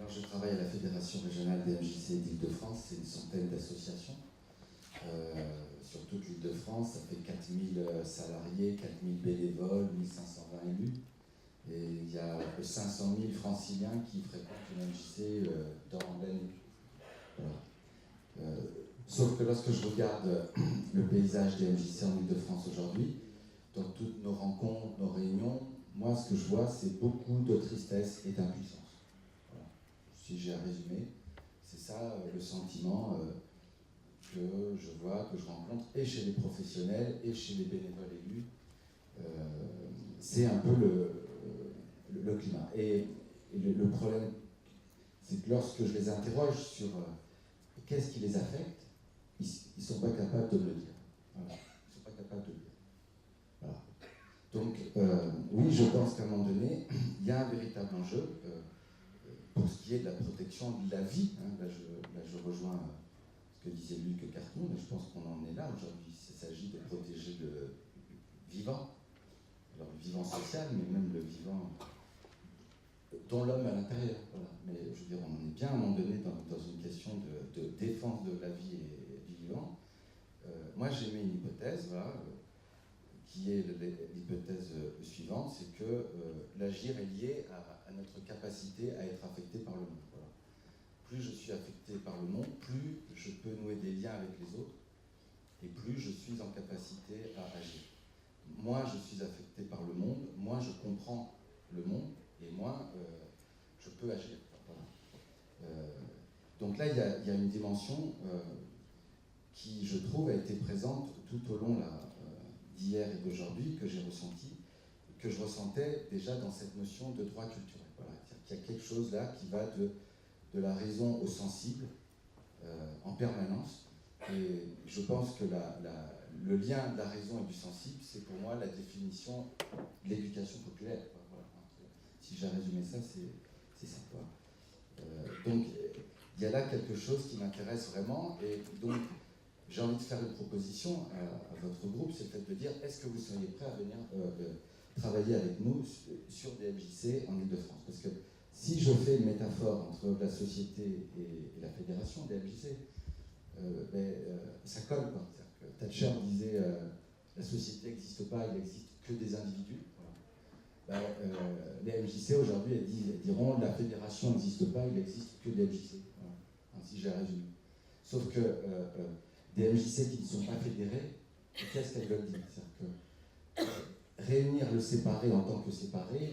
Alors, je travaille à la Fédération régionale des MJC d'Île-de-France, c'est une centaine d'associations sur toute l'Île-de-France. Ça fait 4000 salariés, 4000 bénévoles, 1520 élus. Et il y a 500 000 franciliens qui fréquentent une MJC dans l'année. Voilà. Sauf que lorsque je regarde le paysage des MJC en Île-de-France aujourd'hui, dans toutes nos rencontres, nos réunions, moi ce que je vois, c'est beaucoup de tristesse et d'impuissance. Voilà. Si j'ai à résumer, c'est ça le sentiment que je vois, que je rencontre, et chez les professionnels, et chez les bénévoles élus. C'est un peu le climat. Et le problème, c'est que lorsque je les interroge sur qu'est-ce qui les affecte, ils ne sont pas capables de me le dire. Voilà. Ils ne sont pas capables de le dire. Voilà. Donc, oui, je pense qu'à un moment donné, il y a un véritable enjeu pour ce qui est de la protection de la vie. Hein. Là, je rejoins ce que disait Luc Carton, mais je pense qu'on en est là aujourd'hui. Il s'agit de protéger le vivant. Alors, le vivant social, mais même le vivant dont l'homme à l'intérieur. Voilà. Mais je veux dire, on en est bien à un moment donné dans une question de défense de la vie et du vivant. Moi, j'ai mis une hypothèse, voilà, qui est l'hypothèse suivante, c'est que l'agir est lié à notre capacité à être affecté par le monde. Voilà. Plus je suis affecté par le monde, plus je peux nouer des liens avec les autres, et plus je suis en capacité à agir. Moins je suis affecté par le monde, moins je comprends le monde, et moins je peux agir. Voilà. Donc là, il y a une dimension qui, je trouve, a été présente tout au long d'hier et d'aujourd'hui, que j'ai ressenti, que je ressentais déjà dans cette notion de droit culturel. Voilà. Il y a quelque chose là qui va de la raison au sensible en permanence. Et je pense que le lien de la raison et du sensible, c'est pour moi la définition de l'éducation populaire. Voilà. Si j'ai résumé ça, c'est ça. Donc, il y a là quelque chose qui m'intéresse vraiment. Et donc, j'ai envie de faire une proposition à votre groupe, c'est peut-être de dire, est-ce que vous seriez prêt à venir travailler avec nous sur des MJC en Île-de-France? Parce que si je fais une métaphore entre la société et la fédération des MJC, ça colle, quoi. Thatcher disait la société n'existe pas, il n'existe que des individus. Voilà. Les MJC aujourd'hui, elles diront la fédération n'existe pas, il n'existe que des MJC. Voilà. Ainsi j'ai résumé. Sauf que des MJC qui ne sont pas fédérés, qu'est-ce qu'elles veulent dire? C'est-à-dire que réunir le séparé en tant que séparé,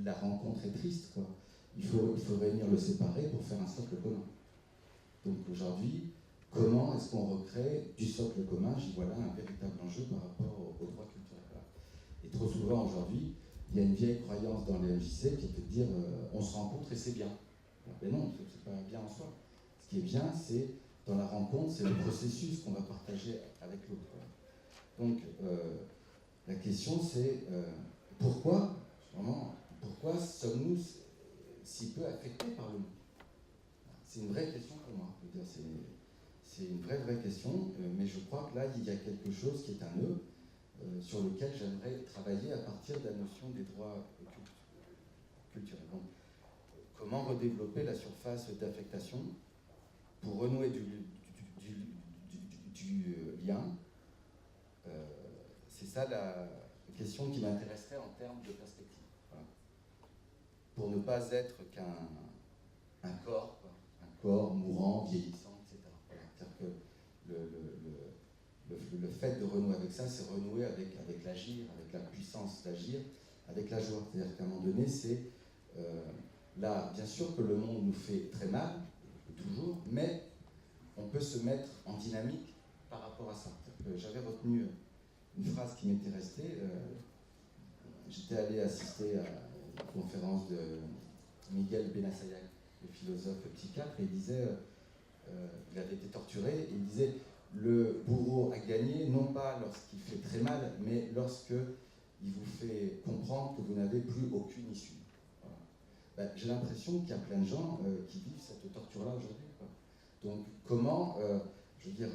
la rencontre est triste, quoi. Il faut réunir le séparé pour faire un socle commun. Donc aujourd'hui, comment est-ce qu'on recrée du socle commun? J'y vois là un véritable enjeu par rapport au droit culturel. Voilà. Et trop souvent aujourd'hui, il y a une vieille croyance dans les MJC qui est de dire on se rencontre et c'est bien. Mais non, c'est pas bien en soi. Ce qui est bien, c'est dans la rencontre, c'est le processus qu'on va partager avec l'autre. Voilà. Donc la question c'est pourquoi sommes-nous si peu affectés par le monde? C'est une vraie question pour moi. Je veux dire, c'est une vraie question, mais je crois que là, il y a quelque chose qui est un nœud sur lequel j'aimerais travailler à partir de la notion des droits culturels. Donc, comment redévelopper la surface d'affectation pour renouer du lien? C'est ça la question qui m'intéresserait en termes de perspective. Voilà. Pour ne pas être qu'un corps, quoi. Un corps mourant, vieillissant, etc. Voilà. C'est-à-dire que le fait de renouer avec ça, c'est renouer avec l'agir, avec la puissance d'agir, avec la joie. C'est-à-dire qu'à un moment donné, c'est là, bien sûr que le monde nous fait très mal, toujours, mais on peut se mettre en dynamique par rapport à ça. J'avais retenu une phrase qui m'était restée. J'étais allé assister à une conférence de Miguel Benasayac, le philosophe psychiatre, et il disait, il avait été torturé, et il disait, le bourreau a gagné, non pas lorsqu'il fait très mal, mais lorsque il vous fait comprendre que vous n'avez plus aucune issue. Voilà. J'ai l'impression qu'il y a plein de gens qui vivent cette torture-là aujourd'hui. Donc, comment, je veux dire,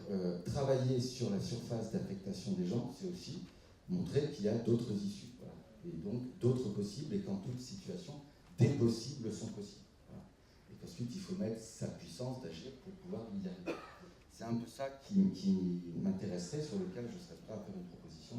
travailler sur la surface d'affectation des gens, c'est aussi montrer qu'il y a d'autres issues. Voilà. Et donc, d'autres possibles, et qu'en toute situation, des possibles sont possibles. Voilà. Et que qu'ensuite il faut mettre sa puissance d'agir pour pouvoir y arriver. C'est un peu ça qui m'intéresserait, sur lequel je serais prêt à faire une proposition